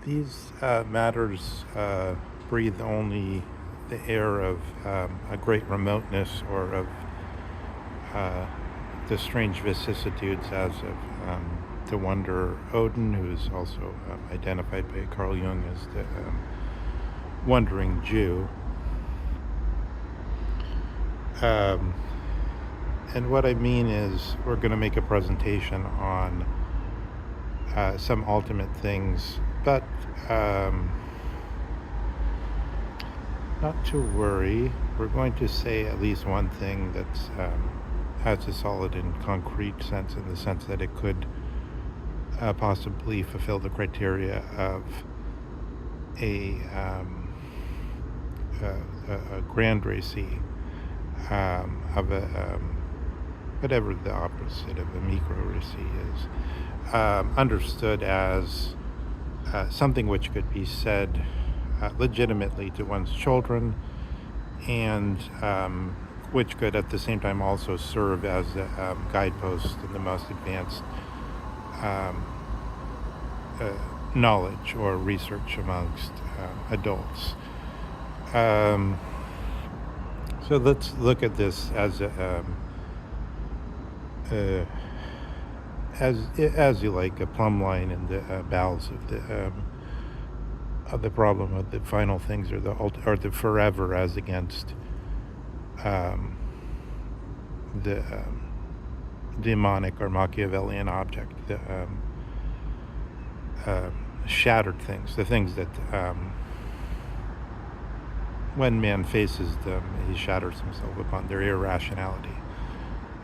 These matters breathe only the air of a great remoteness or of uh, the strange vicissitudes as of the wanderer Odin, who is also identified by Carl Jung as the wandering Jew. Um, and what I mean is, we're going to make a presentation on some ultimate things, but not to worry. We're going to say at least one thing that has a solid and concrete sense, in the sense that it could possibly fulfill the criteria of a, a grand récit, of a whatever the opposite of a micro récit is, understood as something which could be said legitimately to one's children, and which could at the same time also serve as a guidepost in the most advanced um, knowledge or research amongst adults. Um, so let's look at this as a, as you like, a plumb line in the bowels of the problem of the final things, or the forever, as against um, the demonic or Machiavellian object, the shattered things, the things that when man faces them, he shatters himself upon their irrationality.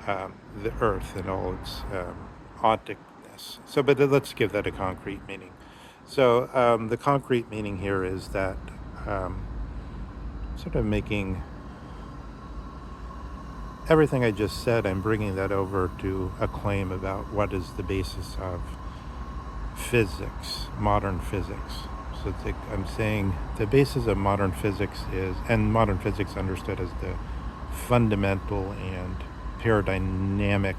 The earth and all its opticness. So, but let's give that a concrete meaning. So the concrete meaning here is that sort of making everything I just said, I'm bringing that over to a claim about what is the basis of physics, modern physics. So I'm saying the basis of modern physics is, and modern physics understood as the fundamental and paradigmatic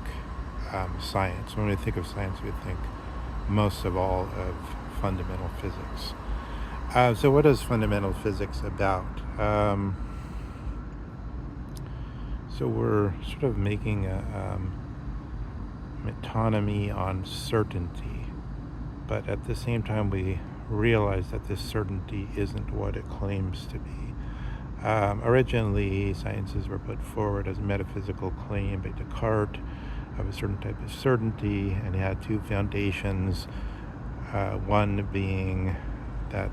science. When we think of science, we think most of all of fundamental physics. So what is fundamental physics about? So we're sort of making a metonymy on certainty, but at the same time we realize that this certainty isn't what it claims to be. Originally, sciences were put forward as a metaphysical claim by Descartes of a certain type of certainty, and it had two foundations. One being that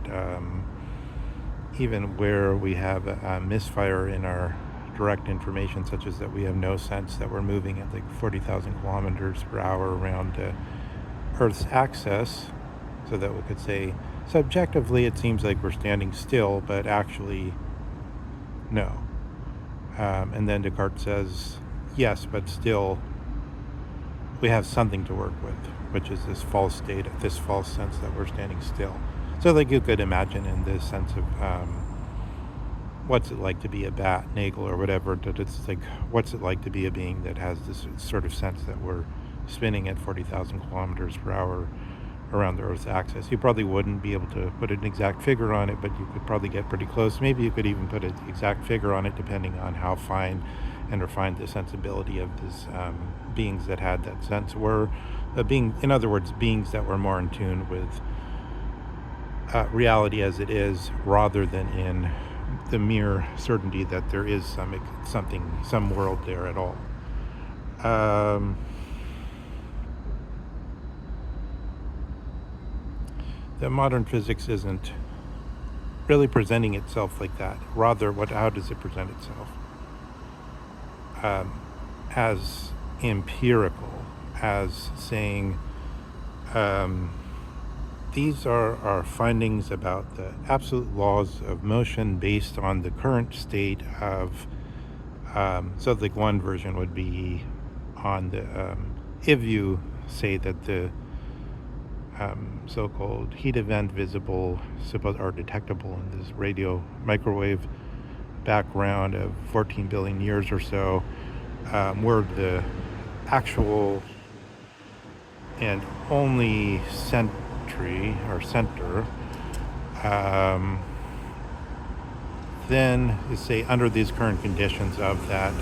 even where we have a misfire in our direct information, such as that we have no sense that we're moving at like 40,000 kilometers per hour around Earth's axis, so that we could say subjectively it seems like we're standing still, but actually no. And then Descartes says yes, but still we have something to work with, which is this false state, this false sense that we're standing still. So like you could imagine in this sense of what's it like to be a bat, Nagel, or whatever, that it's like, what's it like to be a being that has this sort of sense that we're spinning at 40,000 kilometers per hour around the Earth's axis. You probably wouldn't be able to put an exact figure on it, but you could probably get pretty close. Maybe you could even put an exact figure on it, depending on how fine and refined the sensibility of these beings that had that sense were. In other words, beings that were more in tune with reality as it is, rather than in the mere certainty that there is some world there at all. The modern physics isn't really presenting itself like that. Rather, how does it present itself? As empirical, as saying, these are our findings about the absolute laws of motion based on the current state of, so like one version would be on the, if you say that the so-called heat event visible, or detectable in this radio microwave background of 14 billion years or so, were the actual and only center Um, then, say, under these current conditions of that,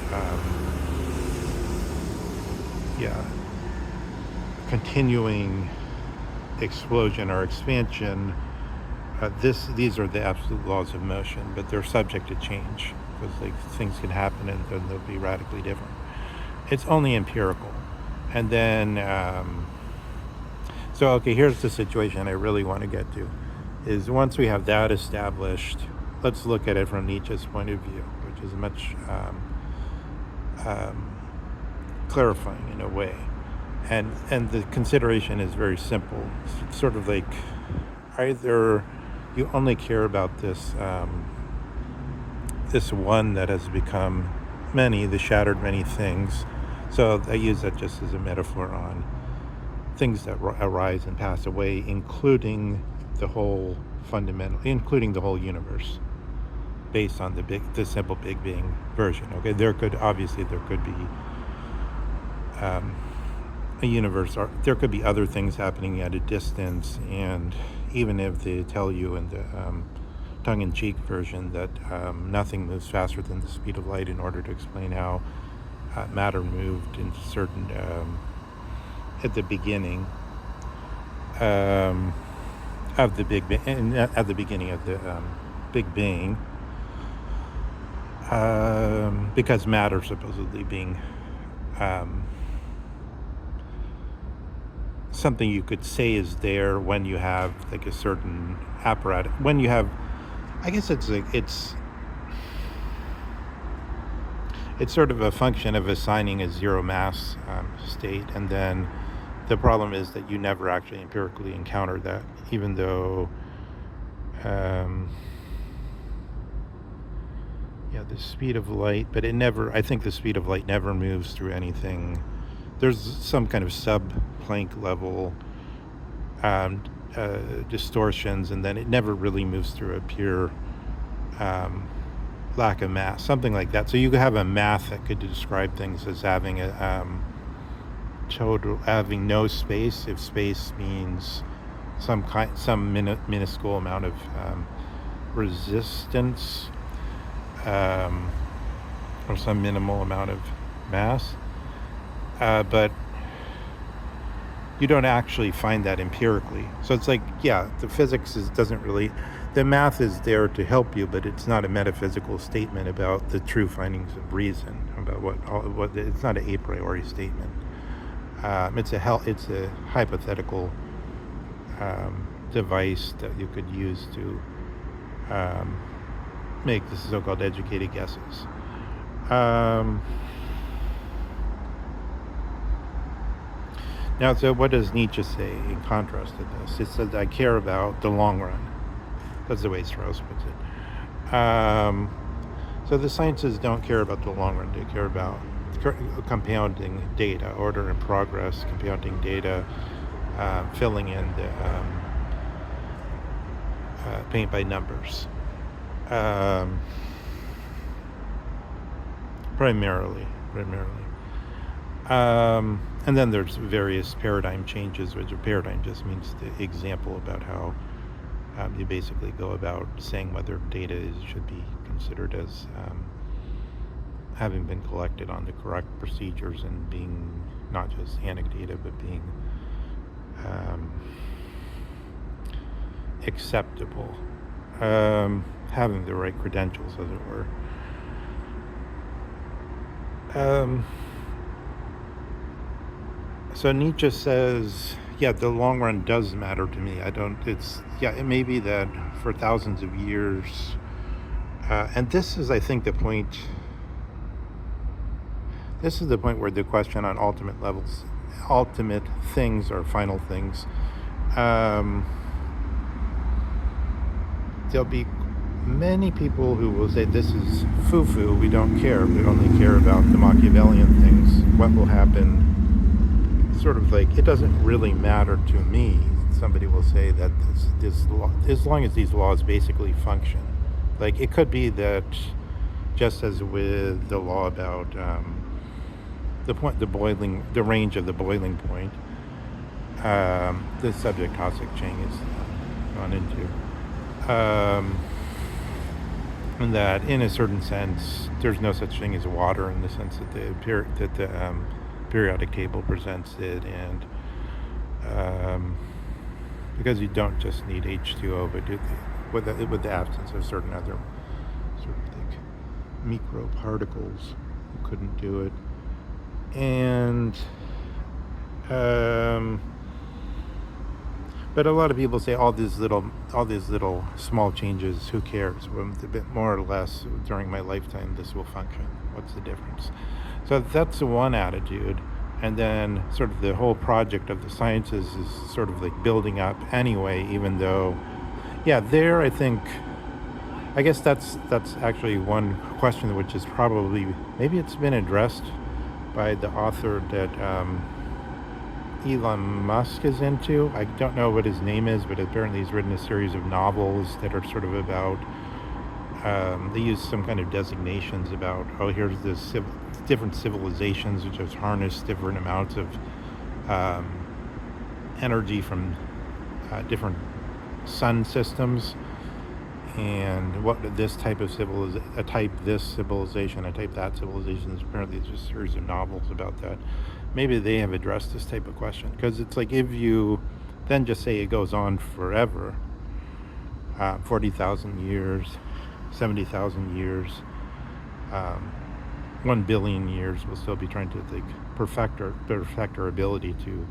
continuing explosion or expansion, these are the absolute laws of motion, but they're subject to change because things can happen and then they'll be radically different. It's only empirical. And then, so okay, here's the situation I really want to get to, is once we have that established, let's look at it from Nietzsche's point of view, which is much clarifying in a way. And the consideration is very simple. It's sort of like either you only care about this this one that has become many, the shattered many things. So I use that just as a metaphor on things that arise and pass away, including the whole including the whole universe, based on the simple Big Bang version. Okay, there could be a universe, or there could be other things happening at a distance, and even if they tell you in the tongue-in-cheek version that nothing moves faster than the speed of light in order to explain how matter moved in certain at the beginning of the Big Bang, at the beginning of the Big Bang, because matter supposedly being something you could say is there when you have like a certain apparatus. When you have, I guess it's sort of a function of assigning a zero mass state, and then the problem is that you never actually empirically encounter that, even though the speed of light, but I think the speed of light never moves through anything. There's some kind of sub-Planck level distortions, and then it never really moves through a pure lack of mass, something like that. So you could have a math that could describe things as having having no space, if space means some minuscule amount of resistance, or some minimal amount of mass. But you don't actually find that empirically. So it's like, the physics doesn't really, the math is there to help you, but it's not a metaphysical statement about the true findings of reason, about what it's not an a priori statement. It's a hypothetical device that you could use to make the so-called educated guesses. Now, so what does Nietzsche say in contrast to this? It says, I care about the long run. That's the way Strauss puts it. So the sciences don't care about the long run. They care about compounding data, order and progress, compounding data, filling in the paint by numbers. Primarily. And then there's various paradigm changes, which a paradigm just means the example about how you basically go about saying whether data should be considered as having been collected on the correct procedures and being not just anecdotal, but being acceptable, having the right credentials, as it were. So Nietzsche says, the long run does matter to me. It may be that for thousands of years, and this is, I think, the point where the question on ultimate things or final things, there'll be many people who will say this is foo-foo, we don't care, we only care about the Machiavellian things, what will happen. Sort of like, it doesn't really matter to me. Somebody will say that this law, as long as these laws basically function. Like, it could be that, just as with the law about the range of the boiling point, the subject Cossack Chang is gone into, Um, and that, in a certain sense, there's no such thing as water in the sense that the periodic table presents it, and because you don't just need H2O, but with the absence of certain other sort of like microparticles, you couldn't do it. And but a lot of people say all these little small changes, who cares? Well, a bit more or less during my lifetime, this will function. What's the difference? So that's one attitude. And then sort of the whole project of the sciences is sort of like building up anyway, even though, yeah, there I guess that's actually one question which is probably, maybe it's been addressed by the author that Elon Musk is into. I don't know what his name is, but apparently he's written a series of novels that are sort of about, they use some kind of designations about, oh, here's this different civilizations which have harnessed different amounts of energy from different sun systems, and what this type of civilization, a type this civilization, a type that civilization. Apparently there's a series of novels about that. Maybe they have addressed this type of question, because it's like, if you then just say it goes on forever, 40,000 years, 70,000 years, 1 billion years, we'll still be trying to like perfect our ability to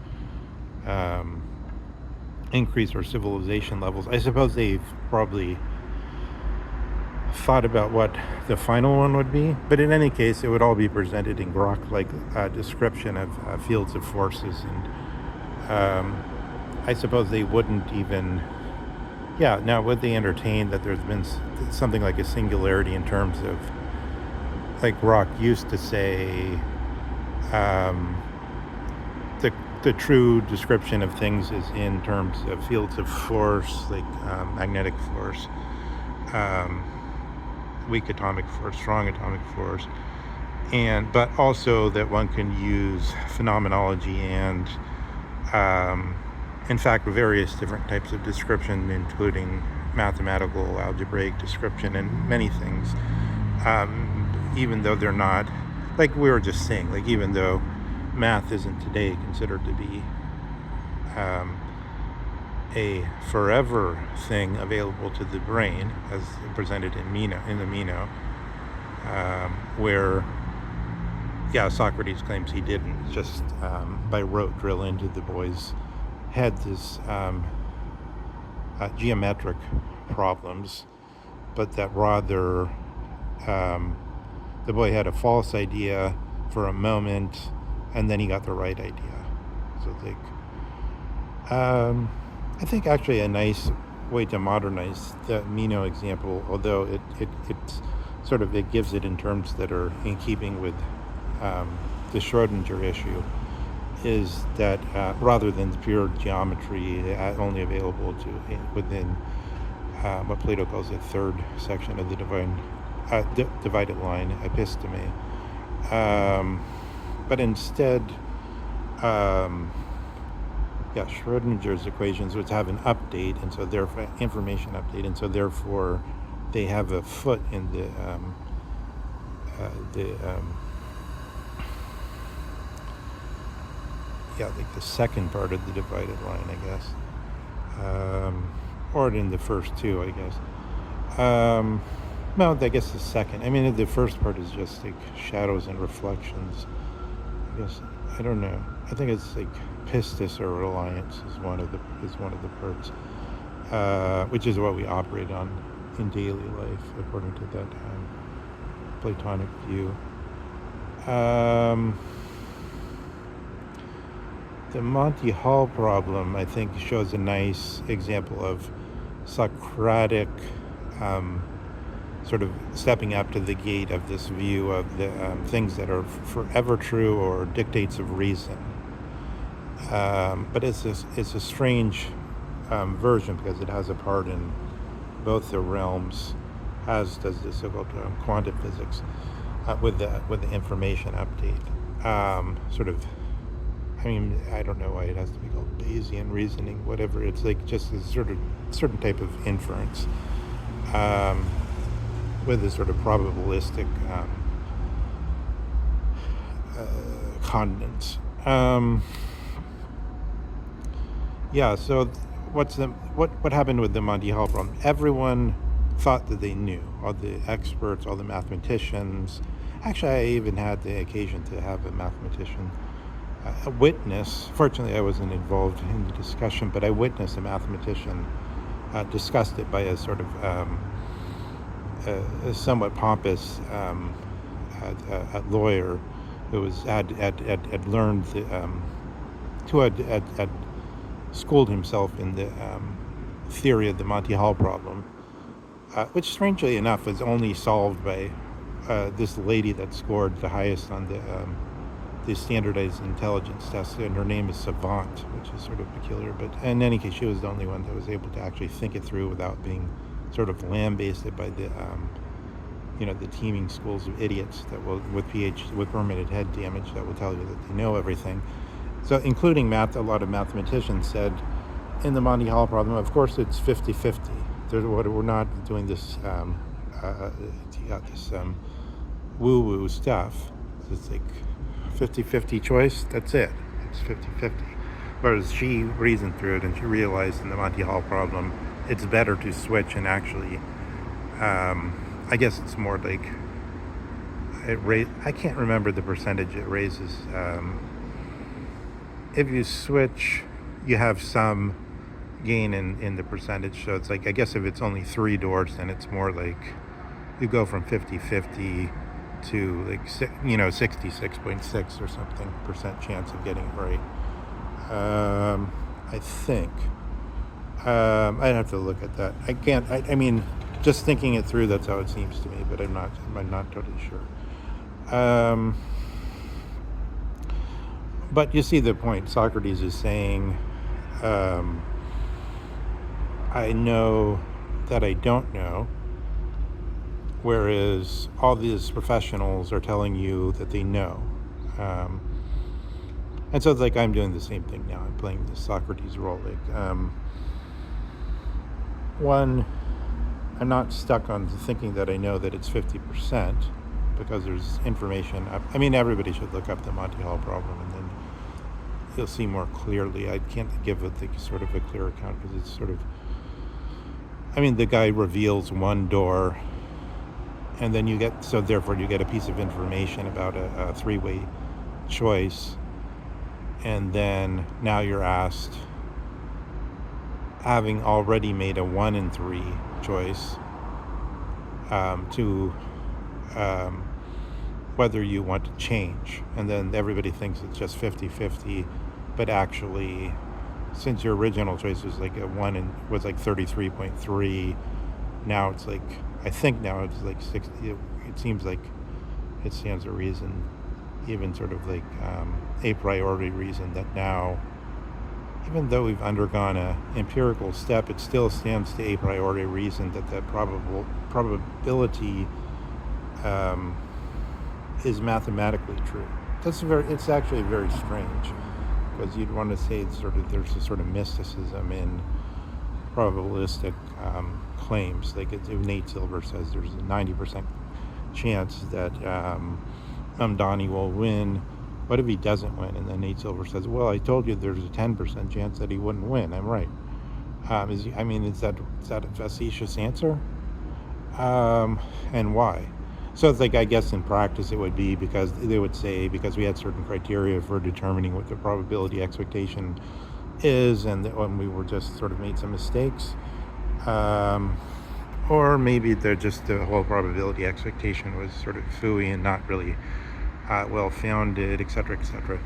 increase our civilization levels. I suppose they've probably thought about what the final one would be, but in any case, it would all be presented in Grok-like description of fields of forces, and I suppose they wouldn't even, yeah, now would they entertain that there's been something like a singularity in terms of, like Grok used to say, the true description of things is in terms of fields of force, like magnetic force, weak atomic force, strong atomic force, but also that one can use phenomenology and in fact various different types of description, including mathematical, algebraic description, and many things, even though they're not, like we were just saying, like even though math isn't today considered to be a forever thing available to the brain, as presented in the Meno, where, yeah, Socrates claims he didn't just by rote drill into the boy's head this geometric problems, but that rather the boy had a false idea for a moment, and then he got the right idea. So I think actually a nice way to modernize the Meno example, although it sort of, it gives it in terms that are in keeping with the Schrodinger issue, is that rather than the pure geometry only available to within what Plato calls the third section of the divided line, episteme, but instead, Schrodinger's equations, which have an update, and so therefore information update, and so therefore they have a foot in like the second part of the divided line, I guess, or in the first two, I guess. No, I guess the second. I mean, the first part is just like shadows and reflections. I guess, I don't know. I think it's like pistis or reliance is one of the parts, which is what we operate on in daily life according to that Platonic view. The Monty Hall problem, I think, shows a nice example of Socratic sort of stepping up to the gate of this view of the things that are forever true or dictates of reason. But it's a strange version, because it has a part in both the realms, as does the so-called quantum physics, with the information update. Sort of, I mean, I don't know why it has to be called Bayesian reasoning, whatever. It's like just a sort of certain type of inference with a sort of probabilistic condens. So what happened with the Monty Hall problem? Everyone thought that they knew, all the experts, all the mathematicians. Actually, I even had the occasion to have a mathematician, a witness. Fortunately, I wasn't involved in the discussion, but I witnessed a mathematician discussed it by a sort of a somewhat pompous lawyer who had learned who had schooled himself in the theory of the Monty Hall problem, which strangely enough was only solved by this lady that scored the highest on the standardized intelligence test, and her name is Savant, which is sort of peculiar. But in any case, she was the only one that was able to actually think it through without being sort of lambasted by the the teeming schools of idiots that will with permanent head damage that will tell you that they know everything. So, including a lot of mathematicians said in the Monty Hall problem, of course, it's 50-50. We're not doing this woo-woo stuff. It's like 50-50 choice. That's it. It's 50-50. Whereas she reasoned through it and she realized in the Monty Hall problem, it's better to switch and actually, I guess it's more like I can't remember the percentage it raises. If you switch, you have some gain in the percentage. So it's like, I guess if it's only 3 doors, then it's more like you go from 50-50 to like 66.6 or something percent chance of getting it right. I think I'd have to look at that. I can't. I mean, just thinking it through, that's how it seems to me. But I'm not totally sure. But you see the point. Socrates is saying, I know that I don't know, whereas all these professionals are telling you that they know. And so it's like I'm doing the same thing now. I'm playing the Socrates role. Like, one, I'm not stuck on thinking that I know that it's 50%, because there's information. I mean, everybody should look up the Monty Hall problem, and then you'll see more clearly. I can't give sort of a clear account, because it's sort of, I mean, the guy reveals one door, and then therefore you get a piece of information about a 3-way choice, and then now you're asked, having already made a 1 in 3 choice, to whether you want to change. And then everybody thinks it's just 50-50, but actually, since your original choice was like was like 33.3, now it's like, I think now it's like 60. It seems like it stands to reason, even sort of like a priori reason, that now, even though we've undergone a empirical step, it still stands to a priori reason that the probability is mathematically true. It's actually very strange, because you'd want to say there's a sort of mysticism in probabilistic claims. Like if Nate Silver says there's a 90% chance that Donnie will win, what if he doesn't win? And then Nate Silver says, well, I told you there's a 10% chance that he wouldn't win. I'm right. Is that a facetious answer? And why? So it's like, I guess in practice it would be because they would say, because we had certain criteria for determining what the probability expectation is, and that when we were just sort of made some mistakes, or maybe the whole probability expectation was sort of phooey and not really well-founded, etc., etc.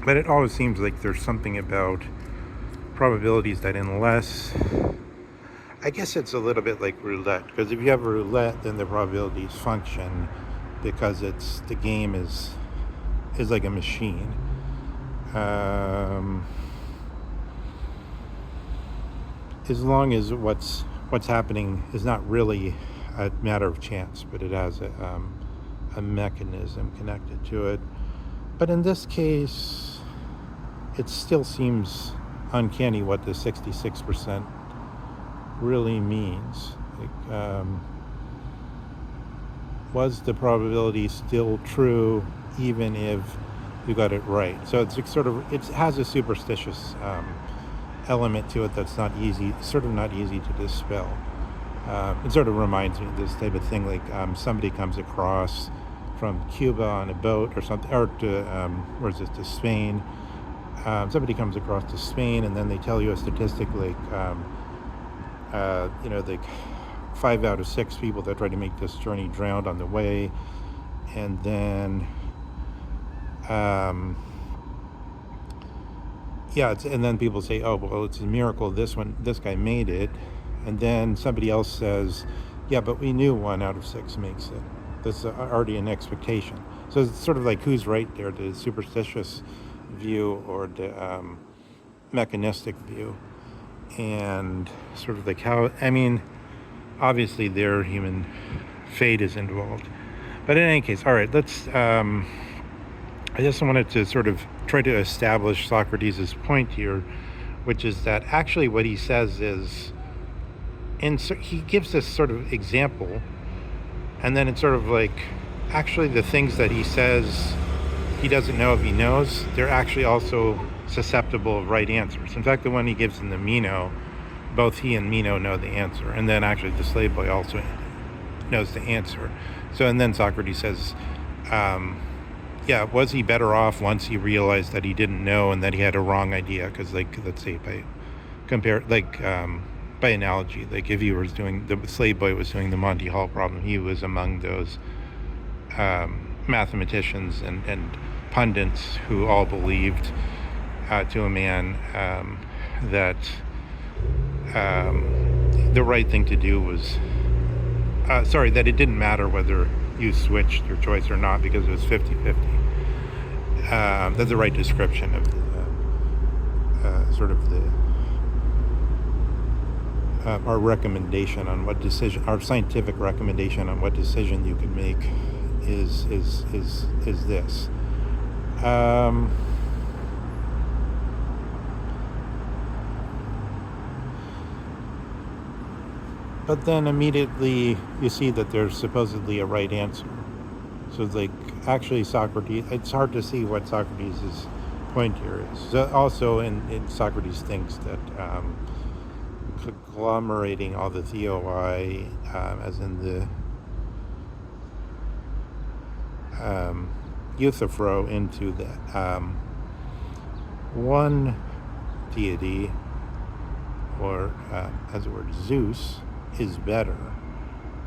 But it always seems like there's something about probabilities that, unless, I guess it's a little bit like roulette, because if you have roulette, then the probabilities function, because the game is like a machine. As long as what's happening is not really a matter of chance, but it has a mechanism connected to it. But in this case, it still seems uncanny what the 66% really means. Was the probability still true even if you got it right? So it's sort of, it has a superstitious element to it that's not easy to dispel. It sort of reminds me of this type of thing, like somebody comes across from Cuba on a boat or something, or to to Spain. Somebody comes across to Spain, and then they tell you a statistic like, like 5 out of 6 people that try to make this journey drowned on the way, and then and then people say, oh well, it's a miracle this guy made it, and then somebody else says, yeah, but we knew 1 out of 6 makes it. That's already an expectation. So it's sort of like, who's right there, the superstitious view or the mechanistic view? And sort of like how, obviously their human fate is involved. But in any case, all right, let's, I just wanted to sort of try to establish Socrates' point here, which is that actually what he says is, he gives this sort of example, and then it's sort of like, actually the things that he says he doesn't know if he knows, they're actually also susceptible of right answers. In fact, the one he gives in the Meno, both he and Meno know the answer, and then actually the slave boy also knows the answer. So, and then Socrates says, was he better off once he realized that he didn't know and that he had a wrong idea? Because, like, let's say by analogy, like if he was doing, the slave boy was doing the Monty Hall problem, he was among those mathematicians and pundits who all believed to a man that the right thing to do was, that it didn't matter whether you switched your choice or not because it was 50-50. That's the right description of our recommendation on what decision, our scientific recommendation on what decision you can make is this. But then immediately you see that there's supposedly a right answer. So like, actually Socrates, it's hard to see what Socrates' point here is. So also in Socrates thinks that conglomerating all the theoi, as in the Euthyphro, into the one deity, or as it were, Zeus, is better.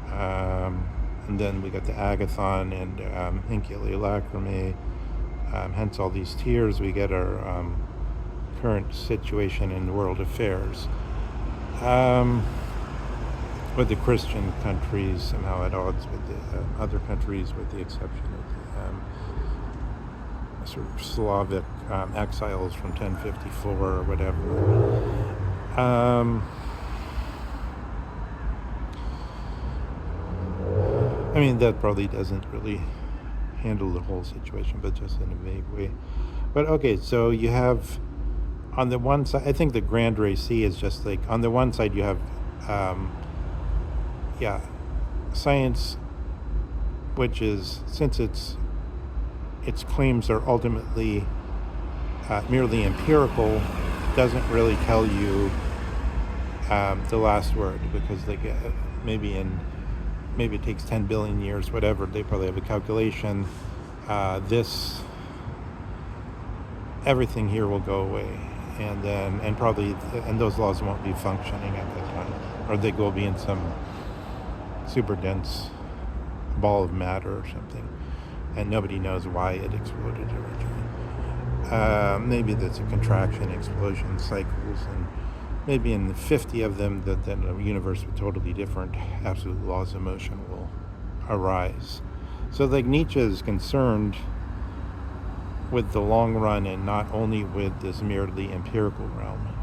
And then we got the agathon and Hinculae Lacrimae, hence all these tears. We get our current situation in world affairs. With the Christian countries somehow at odds with the other countries, with the exception of the sort of Slavic exiles from 1054 or whatever. That probably doesn't really handle the whole situation, but just in a vague way. But okay, so you have, on the one side, I think the grand récit is just like, on the one side you have science, which is, since its claims are ultimately merely empirical, doesn't really tell you the last word, because maybe it takes 10 billion years, whatever, they probably have a calculation, everything here will go away, and those laws won't be functioning at that time, or they will be in some super dense ball of matter or something, and nobody knows why it exploded originally. Maybe there's a contraction, explosion cycles, and maybe in 50 of them, then a universe with totally different absolute laws of motion will arise. So like, Nietzsche is concerned with the long run and not only with this merely empirical realm.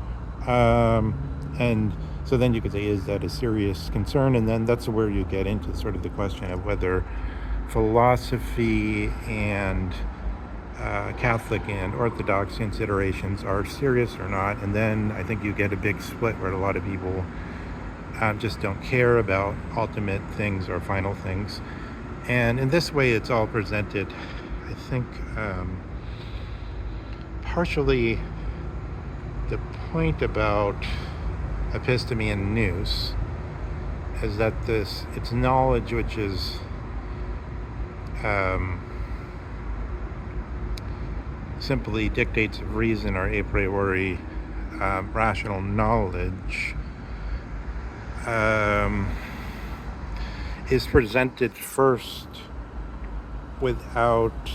And so then you could say, is that a serious concern? And then that's where you get into sort of the question of whether philosophy and Catholic and Orthodox considerations are serious or not, and then I think you get a big split where a lot of people just don't care about ultimate things or final things. And in this way, it's all presented, I think, partially the point about episteme and nous is that it's knowledge which is simply dictates of reason or a priori rational knowledge is presented first without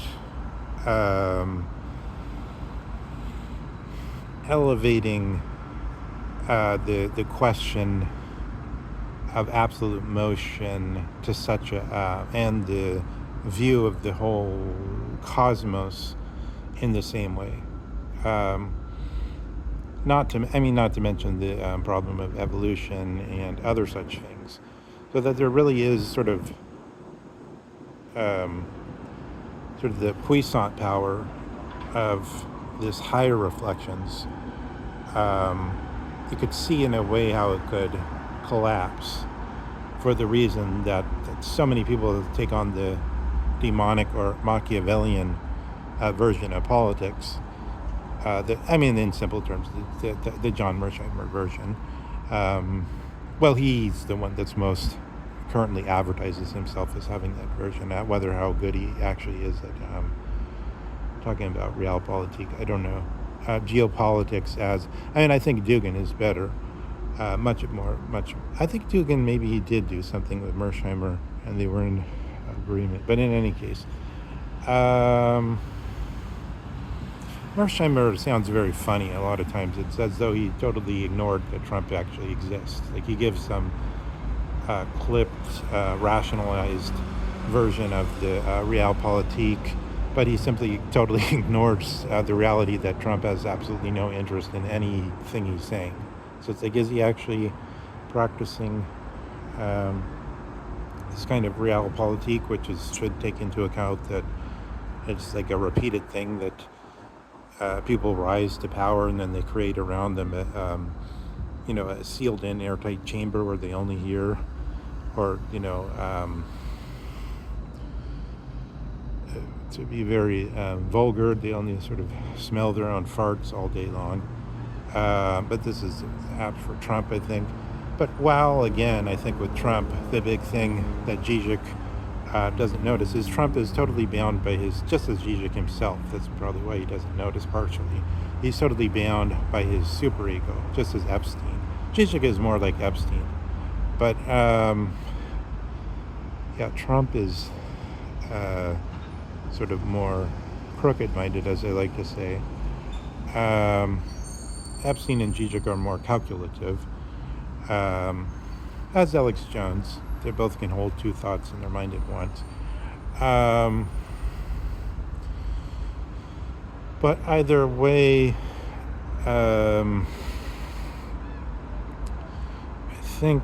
elevating the question of absolute motion to such a and the view of the whole cosmos in the same way. Not to mention the problem of evolution and other such things, so that there really is sort of the puissant power of this higher reflections. You could see in a way how it could collapse for the reason that so many people take on the demonic or Machiavellian version of politics. In simple terms, the John Mersheimer version. Well, he's the one that's most currently advertises himself as having that version. Whether how good he actually is at talking about realpolitik, I don't know. Geopolitics I think Dugin is better. Much. I think Dugin, maybe he did do something with Mersheimer and they were in agreement. But in any case, Mersheimer sounds very funny a lot of times. It's as though he totally ignored that Trump actually exists. Like he gives some clipped, rationalized version of the realpolitik, but he simply totally ignores the reality that Trump has absolutely no interest in anything he's saying. So it's like, is he actually practicing this kind of realpolitik, which should take into account that it's like a repeated thing that people rise to power and then they create around them a sealed-in airtight chamber where they only hear, or to be very vulgar, they only sort of smell their own farts all day long. But this is apt for Trump, I think. But while, again, I think with Trump, the big thing that Zizek doesn't notice is Trump is totally bound by just as Zizek himself, that's probably why he doesn't notice partially, he's totally bound by his superego, just as Epstein. Zizek is more like Epstein. But, Trump is sort of more crooked-minded, as I like to say. Epstein and Zizek are more calculative, as Alex Jones. They both can hold two thoughts in their mind at once. But either way, I think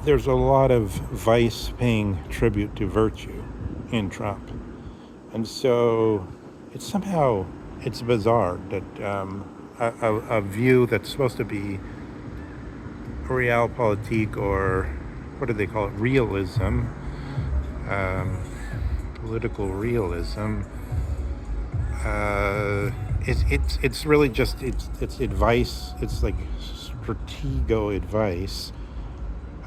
there's a lot of vice paying tribute to virtue in Trump. And so it's bizarre that a view that's supposed to be realpolitik, or what do they call it, realism, political realism, it's really just it's advice. It's like stratego advice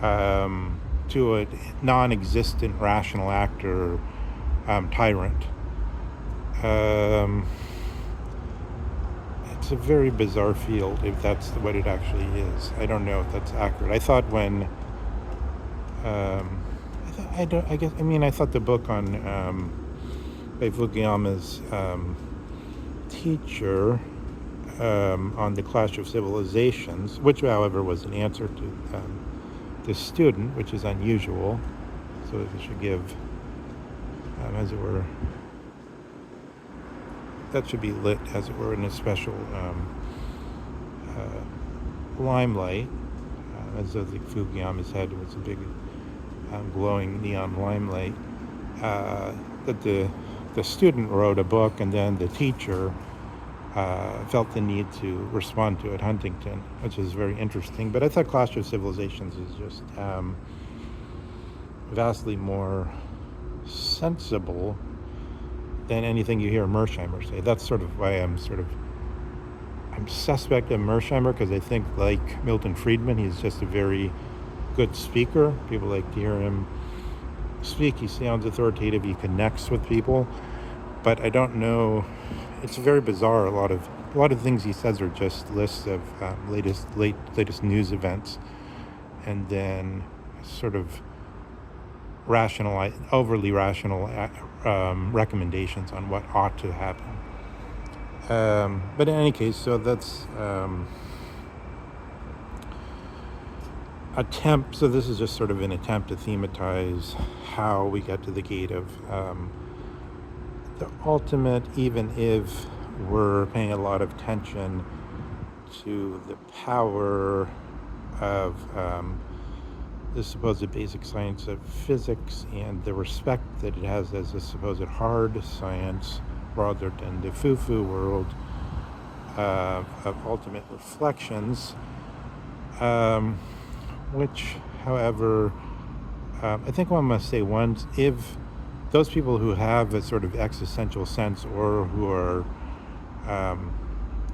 to a non-existent rational actor, tyrant. It's a very bizarre field, if that's what it actually is. I don't know if that's accurate. I thought when I thought the book on by Fukuyama's teacher on the Clash of Civilizations, which, however, was an answer to the student, which is unusual. So it should give, as it were, that should be lit, as it were, in a special limelight, as though the Fukuyama's head was a big glowing neon limelight. that the student wrote a book, and then the teacher felt the need to respond to it, Huntington, which is very interesting. But I thought Clash of Civilizations is just vastly more sensible than anything you hear Mersheimer say. That's sort of why I'm suspect of Mersheimer, because I think, like Milton Friedman, he's just a very good speaker. People like to hear him speak. He sounds authoritative. He connects with people. But I don't know. It's very bizarre. A lot of things he says are just lists of latest news events, and then sort of overly rational recommendations on what ought to happen. But in any case, so that's so this is just sort of an attempt to thematize how we get to the gate of the ultimate, even if we're paying a lot of attention to the power of the supposed basic science of physics and the respect that it has as a supposed hard science, rather than the foo-foo world of ultimate reflections, which, however, I think one must say once, if those people who have a sort of existential sense, or who are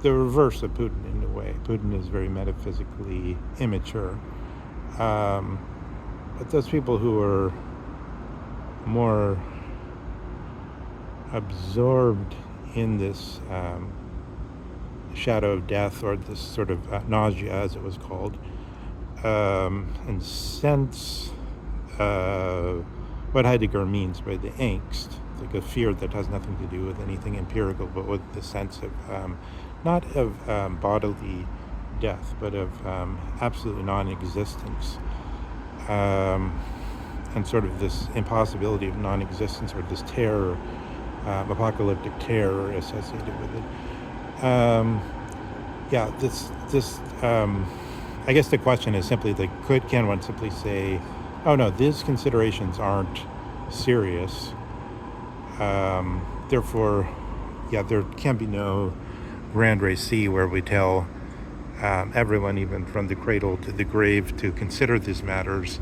the reverse of Putin in a way. Putin is very metaphysically immature. But those people who are more absorbed in this shadow of death, or this sort of nausea, as it was called, and sense what Heidegger means by the angst, like a fear that has nothing to do with anything empirical, but with the sense of not of bodily death, but of absolute non-existence, and sort of this impossibility of non-existence, or this terror, apocalyptic terror associated with it. I guess the question is simply, like, can one simply say, oh no, these considerations aren't serious, therefore, there can be no grand récit where we tell everyone, even from the cradle to the grave, to consider these matters.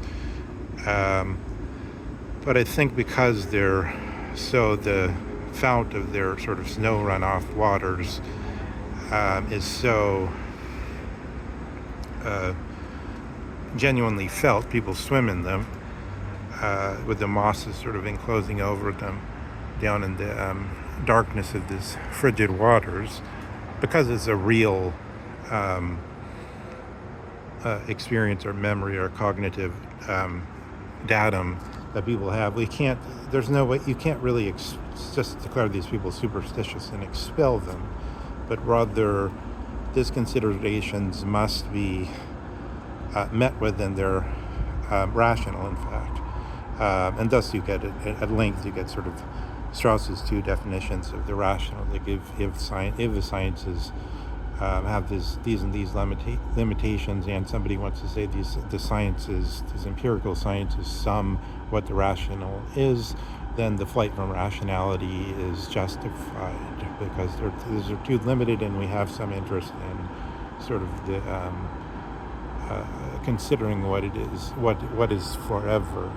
But I think because the fount of their sort of snow runoff waters is so genuinely felt, people swim in them, with the mosses sort of enclosing over them down in the darkness of these frigid waters, because it's a real experience or memory or cognitive datum that people have. There's no way, you can't really just declare these people superstitious and expel them, but rather these considerations must be met with, and they're rational, in fact. And thus you get, at length, you get sort of Strauss's two definitions of the rational. Like, if the sciences have these and these limitations, and somebody wants to say these empirical sciences sum what the rational is, then the flight from rationality is justified, because these are too limited, and we have some interest in sort of the considering what it is, what is forever.